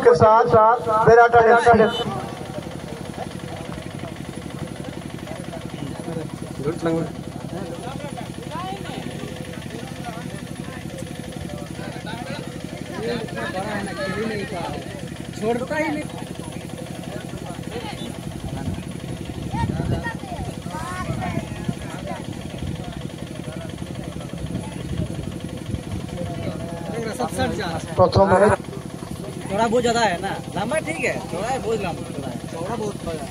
के साथ बेराटा छोड़ता ही नहीं। प्रथम चौड़ा बहुत ज्यादा है ना, लंबा ठीक है, चौड़ा है बहुत लंबा, चौड़ा बहुत ज्यादा है।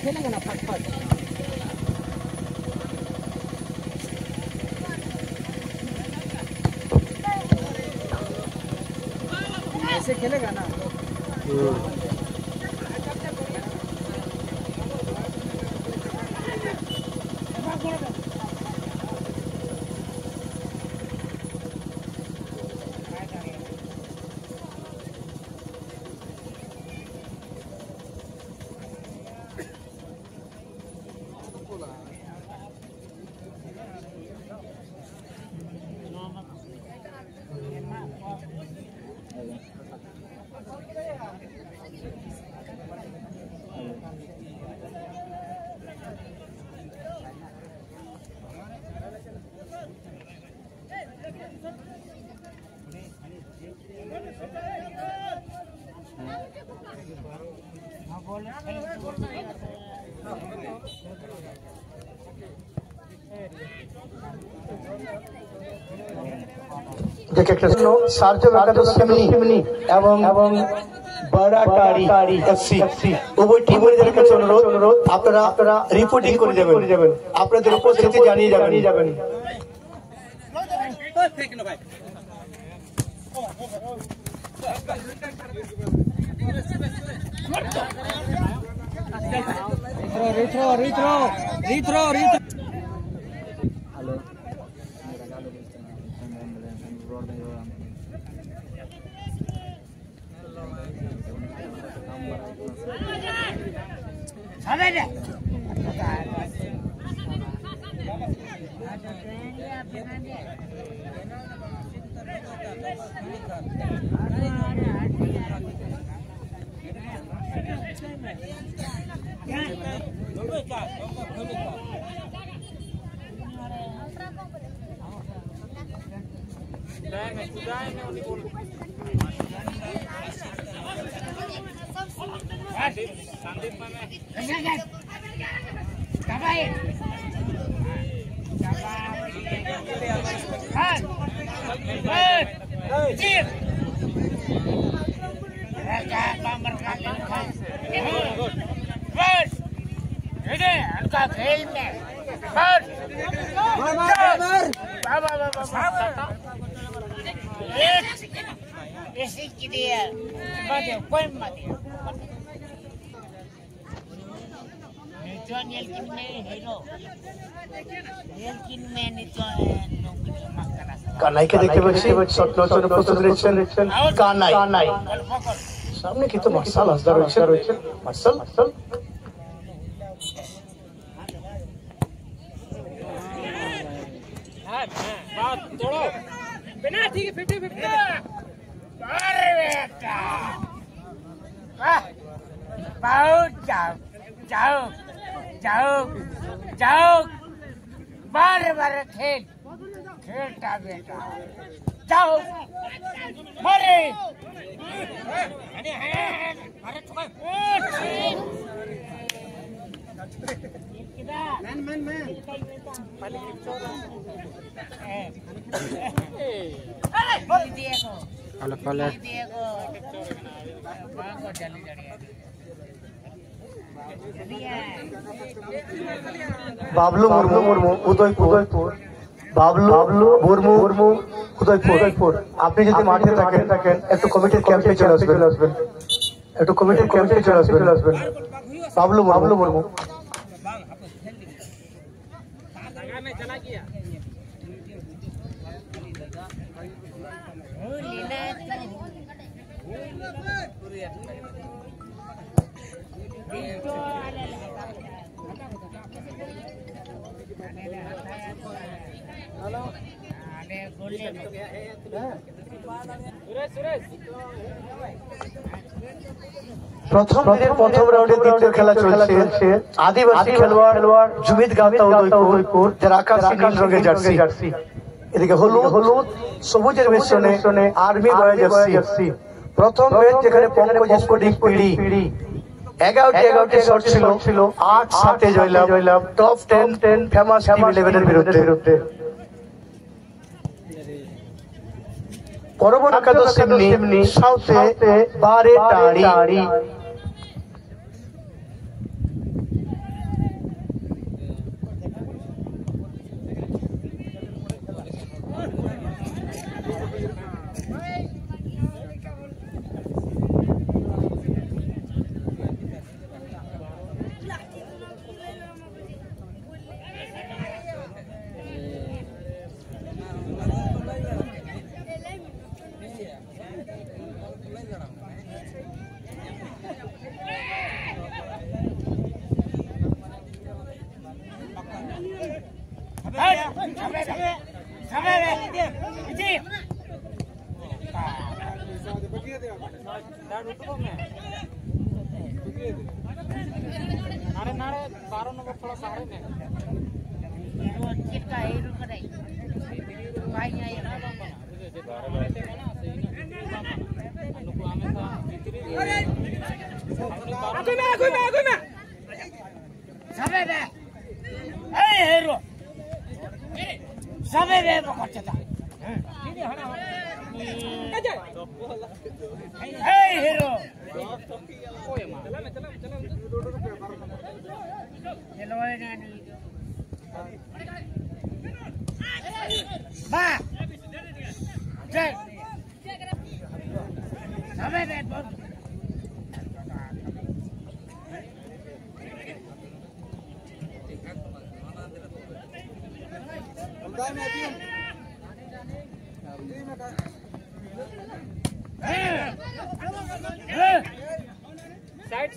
खेलेंगे ना फट फट। ऐसे खेलेगा ना। উভয় টিমের কাছে অনুরোধ আপনারা রিপোর্টিং করে যাবেন, আপনাদের উপস্থিতি জানিয়ে যাবেন। रीथ्रो কানাইকে দেখতে পাচ্ছি শটলচনে প্রস্তুত রয়েছেন কানাই সামনে কিন্তু মার্শাল আসদার রয়েছে মার্শাল तोड़ो बिना ठीक है 50-50 अरे बेटा बहुत जाओ बार खेलता बेटा जाओ मरे Man. বাবলু মুর্মু উদয়পুর বাবলু মুর্মু উদয়পুর আপনি যদি মাঠে থাকেন একটু কমিটির ক্যাম্পে চলে আসবেন বাবলু মুর্মু প্রথম রাউন্ডে দ্বিতীয় খেলা চলছে। আদিবাসী খেলোয়াড় জুমিদ গাতা উদয়পুর, যার আকাশ নীল রঙের জার্সি। এদিকে হলুদ সবুজের মিশ্রণে আর্মি বয় জার্সি। প্রথম ম্যাচ যেখানে পঙ্কজ স্পোর্টিং পিড়ি 11টি শট ছিল, 8-7 জয়লাভ টপ 10 ফেমাস টিম 11 এর বিরুদ্ধে। পরবর্তী একাদশ সিমনি সাউথে বারে টাড়ি।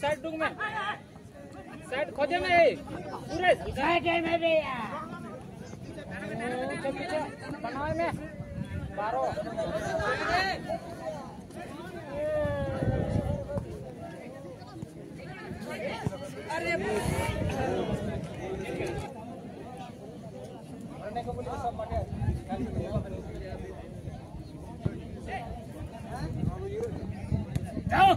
साइड डूंग में साइड खोजे में पूरे साइड में भी बनाए में 12 अरे मरने को बोले सब मटे जाओ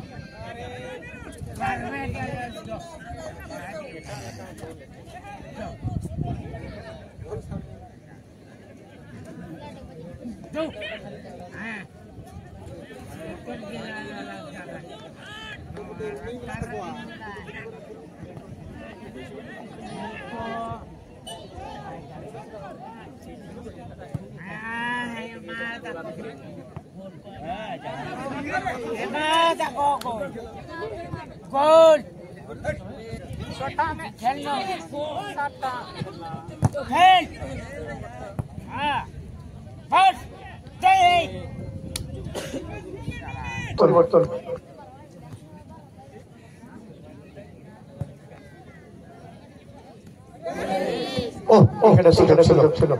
गोल छोटा में खेलना खेल बस পরিবর্তন এখানে সুযোগ ছিল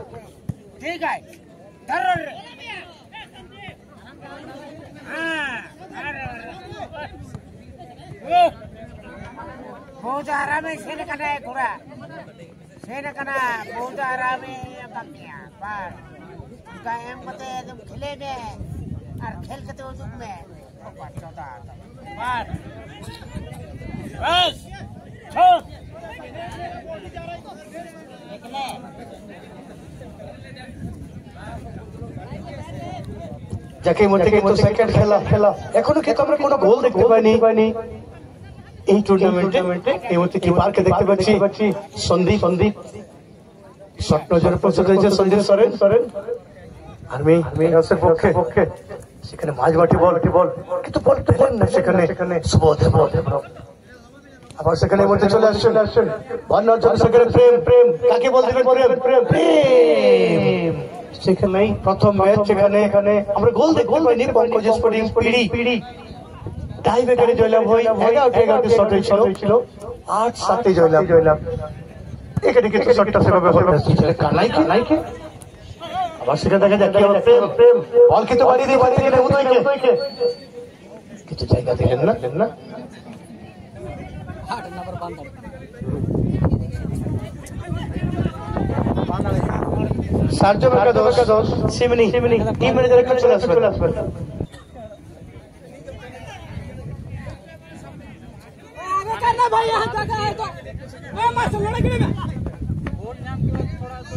ठीक है बहुत आराम है सेने करना है घोड़ा सेने करना बहुत आराम है बकिया पर उसका एम मते तुम खेले में और खेल के तो तुम में चौथा पर बस छोड़ निकले যাকে মধ্যে কিন্তু সেকেন্ড খেলা এখনো কিন্তু আমরা কোনো গোল দেখতে পাইনি এই টুর্নামেন্টে। এই মুহূর্তে কি পার্কে দেখতে পাচ্ছি সন্দীপ শট নজরে পৌঁছে দিয়েছে সন্দীপ সরেন আর্মি পক্ষে সেখানে মাঝমাঠে বল কিন্তু বল তো বল না সেখানে সুবোধ আবার সেখানে মধ্যে চলে আসছেন বন্যার জন্য সেখানে প্রেম কাকে বল দেবেন প্রেম সেখানেই প্রথম ম্যাচ যেখানে আমরা গোল দেখতে পাইনি পঙ্কজ স্পোর্টিং পিড়ি টাই ব্রেকারে জয়লাভ হয় 11টি শট হয়েছিল 8-7 জয়লাভ এখানে কিন্তু শটটা সেভাবে হলো কানাইকে আবার সেটা দেখা যাক কি হবে প্রেম বল কিন্তু বাড়ি দিয়ে বাড়ি দিয়ে উদয়কে কিছু জায়গা দিলেন না 8 नंबर बांधा সার্জো কাদোস সিমনি টিম ম্যানেজার একটু চলে আসবেন अरे करना भाई यहाँ जगह है तो मस्त लड़ा गिरेगा वोट नाम के बाद थोड़ा तो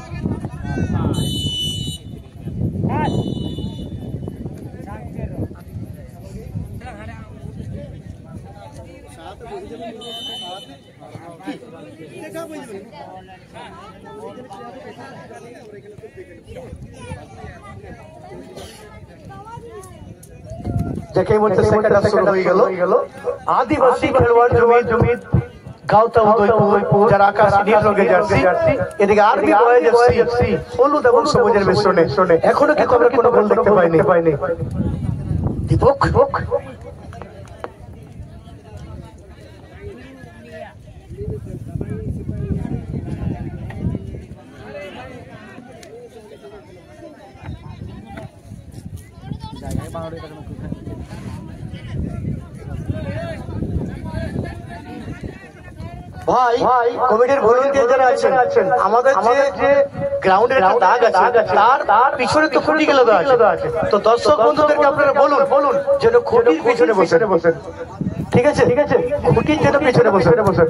দেখে মধ্যে সেকেন্ড হাফ শুরু হয়ে গেল আদিবাসী খেলোয়াড় জমি গাওতা উদয়পুর যারা আকাশ নীল রঙের জার্সি এদিকে আরবি বয়েজ এফসি হলুদ এবং সবুজের মিশ্রণে এখনো কিন্তু আমরা কোনো গোল দেখতে পাইনি দীপক ভাই কমিটির ভলান্টিয়ার যারা আছেন আমাদের যে গ্রাউন্ডের একটা দাগ আছে তার পিছনে তো খুঁটি গেলে আছে তো দর্শক বন্ধুদেরকে আপনারা বলুন যেন খুঁটির পিছনে বসেন ঠিক আছে খুঁটির যেন পিছনে বসেন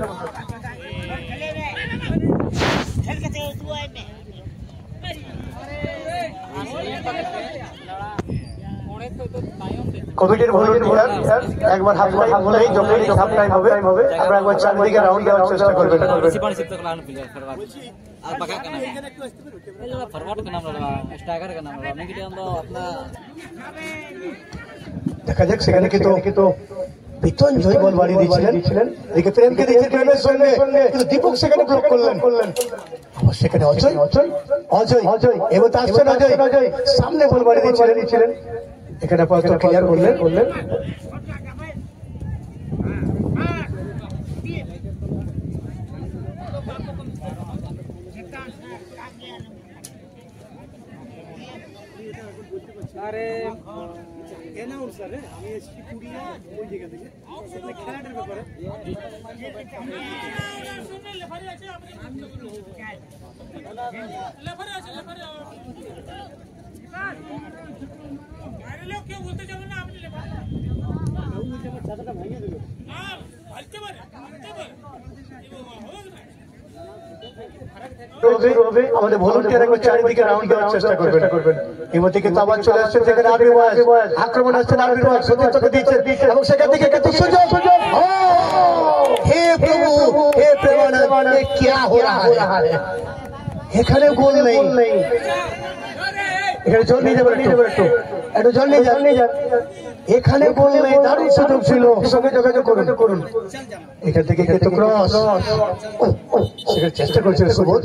কমিটির ভলান্টিয়ার একবার হাফ বলেই যখন হাফ টাইম হবে আমরা একবার চারদিকে রাউন্ড দেওয়ার চেষ্টা করবেন सिपाही सिर्फ तक लाने प्लेयर फरवाद और बका करना ये लोग फरवाद का नाम लगा स्ट्राइकर का नाम लगा मैं कि हम अपना দেখা যাক সেখানে কিন্তু বিতন জয় বল বাড়ি দিয়েছিলেন এদিকে প্রেমকে দিয়েছে প্রেমের সঙ্গে কিন্তু দীপক সেখানে ব্লক করলেন আবার সেখানে অজয় এবার আসছেন অজয় সামনে বল বাড়ি দিয়েছিলেন এখানে আপাতত ক্লিয়ার করলেন अरे अनाउंस सर আমি এসপি কুড়িয়া ওই জায়গা থেকে সেটা খেলাটার ব্যাপারে শুনে লেফারি আছে আপনি লেফারি আছে আরে লোক কেউ বলতে যাবেন না আপনি লেফারি কেউ বলতে আমার ছাতাটা ভাঙিয়ে দিল হ্যাঁ ভাঙতে পারে আমাদের ভলান্টিয়ার একবার চারিদিকে রাউন্ড দেওয়ার চেষ্টা করবেন এবার থেকে তো আবার চলে আসছে যেখানে আরবি বয়েজ আক্রমণ আসছে আরবি বয়েজ সতীর্থকে দিচ্ছেন এবং সেখান থেকে কিন্তু সুযোগ হে প্রভু হে প্রেমানন্দ ये क्या हो रहा है এখানে গোল নেই এখানে জল নিয়ে যাবেন একটু জল নিয়ে যান এখানে গোল নেই দারুণ সুযোগ ছিল সঙ্গে যোগাযোগ করুন এখান থেকে কিন্তু ক্রস সেখানে চেষ্টা করছিল সুবোধ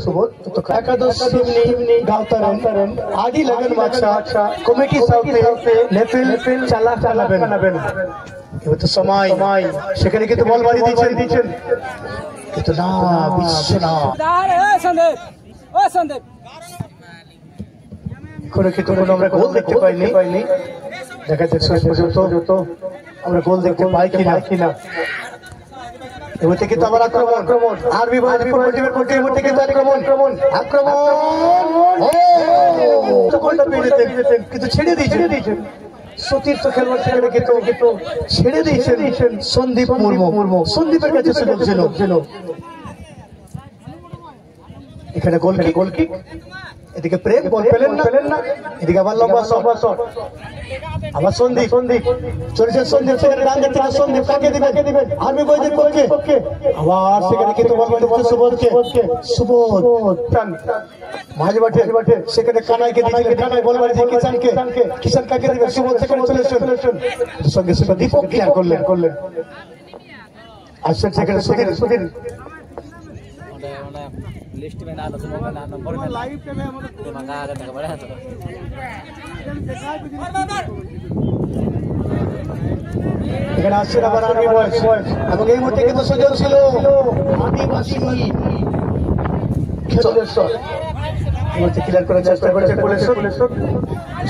তো একাদশ সিমনি গাওতারেন আদি लगन বাদশা কমিটি সাথে লেফেল চালাবেন এবার তো সময় সেখানে কিন্তু বল বাড়ি দিচ্ছেন কিন্তু না বিশ্বনাথ ओ संदीप কোনো আমরা গোল দেখতে পাইনি দেখা যাচ্ছে শেষ পর্যন্ত আমরা গোল দেখতে পাই কিনা এবার থেকে তো আবার আক্রমণ আরবি বয়েজ এবার থেকে তো আক্রমণ গোলটা পেয়ে যেতেন কিন্তু ছেড়ে দিয়েছেন সতীর্থ খেলোয়াড় সেখানে কিন্তু ছেড়ে দিয়েছেন সন্দীপ মুর্মু সন্দীপের কাছে সুযোগ ছিল এখানে গোল কিক এদিকে প্রেম বল পেলেন না এদিকে আবার লম্বা শট আবার সন্দীপ চলেছেন সন্দীপ সেখানে ডান দিক থেকে সন্দীপ কাকে দিবেন আর্মি বয়েজের পক্ষে আবার সেখানে কিন্তু বল দিচ্ছে সুবোধ মাঝে মাঠে সেখানে কানাইকে দিয়েছিলেন কানাই বল বাড়ি কিষান কাকে দিবেন সুবোধ সেখানে চলেছেন সঙ্গে দীপক ক্লিয়ার করলেন আসছেন সেখানে সুধীর लिस्ट में ना नंबर में लाइव पे मैं तो मंगा आ जाता बड़ा तो এখানে আসছেন আবার আর্মি বয়েজ এবং এই মুহূর্তে কিন্তু সুযোগ ছিল আদিবাসী খেলোয়াড় ক্লিয়ার করার চেষ্টা করেছে পুলিশ।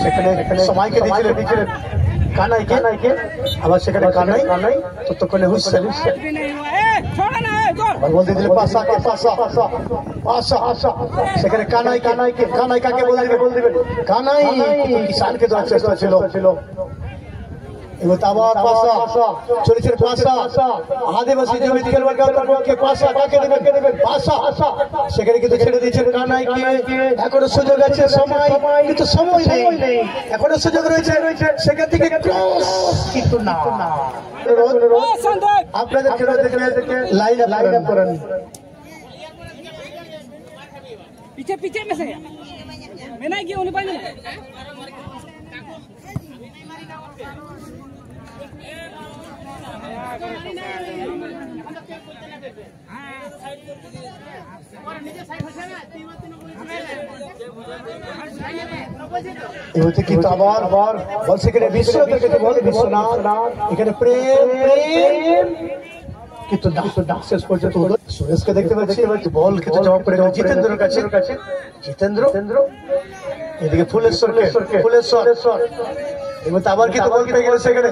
সেখানে সময়কে দিয়েছিলেন কানাইকে, আবার সেখানে কানাই ততক্ষণে হুসছে বলতে দিলে সেখানে কানাই কাকে বল দিবেন কানাই কিষানকে দেওয়ার চেষ্টা ছিল। এবার আবার পাশা চলেছে আদিবাসী জমি থেকে পাশা কাকে দেবেন পাশা সেখানে কিন্তু ছেড়ে দিয়েছেন কানাইকে। এখনো সুযোগ আছে, সময় কিন্তু সময় নেই, এখনো সুযোগ রয়েছে সেখান থেকে কিন্তু না। আপনাদের খেলোয়াড়দেরকে লাইন আপ করেন। पीछे पीछे में से मैं नहीं किया उन्हें पानी কিন্তু আবার বল সেখানে বিশ্বনাথ এখানে প্রেম কিন্তু শেষ পর্যন্ত সুরেশকে দেখতে পাচ্ছি বল কিন্তু জবাব করে জিতেন্দ্রের কাছে। জিতেন্দ্র এদিকে ফুলেশ্বর এবার আবার কিন্তু বল পেয়ে গেল সেখানে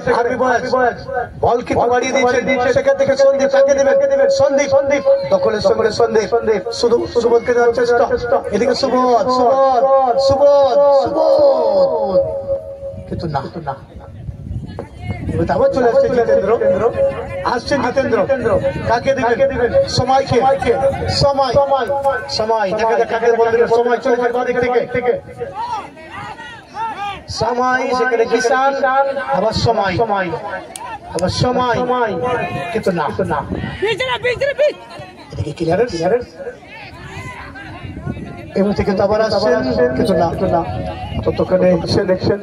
বল কিন্তু বাড়িয়ে দিয়েছে সেখান থেকে সন্দীপ কাকে দেবেন সন্দীপ দখলের সঙ্গে সন্দীপ শুধু সুবোধকে দেওয়ার চেষ্টা। এদিকে সুবোধ কিন্তু না আবার চলে আসছে জিতেন্দ্র কাকে দিবেন সময়কে সময় দেখা যাক কাকে বল দিবেন। সময় চলে যাবে বাদিক থেকে সময় সেখানে কিষান আবার সময় কিন্তু না এদিকে ক্লিয়ারেন্স এই মুহূর্তে কিন্তু আবার আসছেন কিন্তু না ততক্ষণে দেখছেন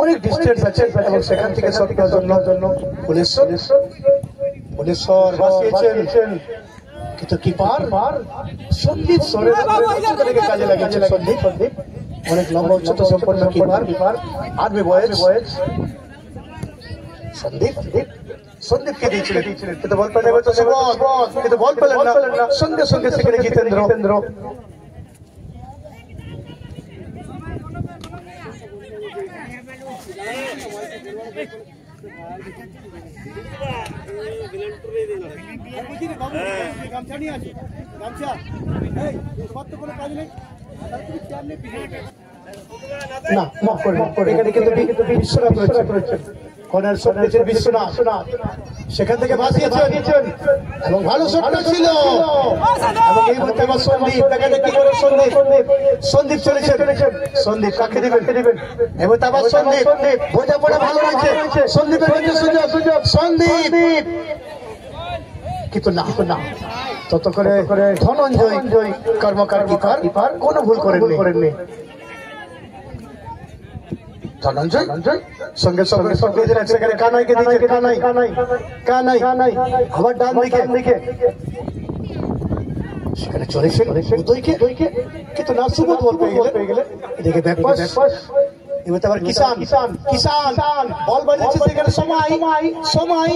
অনেক ডিস্টেন্স আছে এবং সেখান থেকে শট করার জন্য পুলিশ্বর বাঁচিয়েছেন কিন্তু কিপার সন্দীপ কাজে লাগিয়েছেন। সন্দীপ অনেক লম্বা উচ্চতা সম্পন্ন কিপার আর্মি বয়েজ সন্দীপকে দিয়েছিলেন কিন্তু বল পেলেন কিন্তু বল পেলেন না। সঙ্গে সেখানে জিতেন্দ্র এখানে কিন্তু বিশ্বনাথ রয়েছেন কর্নার শট দিয়েছেন বিশ্বনাথ সেখান থেকে বাঁচিয়েছেন এবং ভালো শটটা ছিল এবং এই মুহূর্তে আবার সন্দীপ দেখা যায় কি করে সন্দীপ চলেছেন সন্দীপ কাকে দিবেন এবং আবার সন্দীপ বোঝাপড়া ভালো রয়েছে সন্দীপের মধ্যে সুযোগ সন্দীপ কিন্তু না তত করে ধনঞ্জয় কর্মকার কিপার কোনো ভুল করেননি। ধনঞ্জয় সঙ্গে দিলেন সেখানে কানাইকে দিয়েছে কানাই আবার ডান দিকে সেখানে চলেছে উদয়কে কিন্তু না সুবোধ বল পেয়ে গেলে এদিকে ব্যাকপাস এবার আবার কিষান বল বাজিয়েছে সেখানে সময়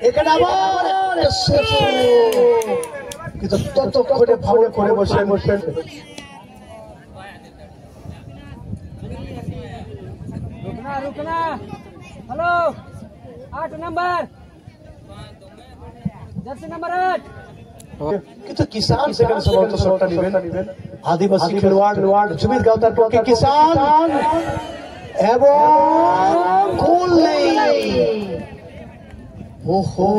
এখানে আবার কিন্তু ততক্ষণে ভালো করে বসে रुकना हेलो 8 नंबर जर्सी नंबर 8 কিন্তু কিষান সেখানে সম্ভবত শটটা নেবেন আদিবাসী খেলোয়াড় জুমিত গাওতার পক্ষে কিষান এবং গোল নেই। ওহো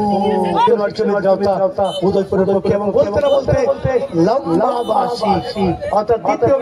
উদয়পুরের পক্ষে এবং বলতে লম্বা বাসি অর্থাৎ দ্বিতীয়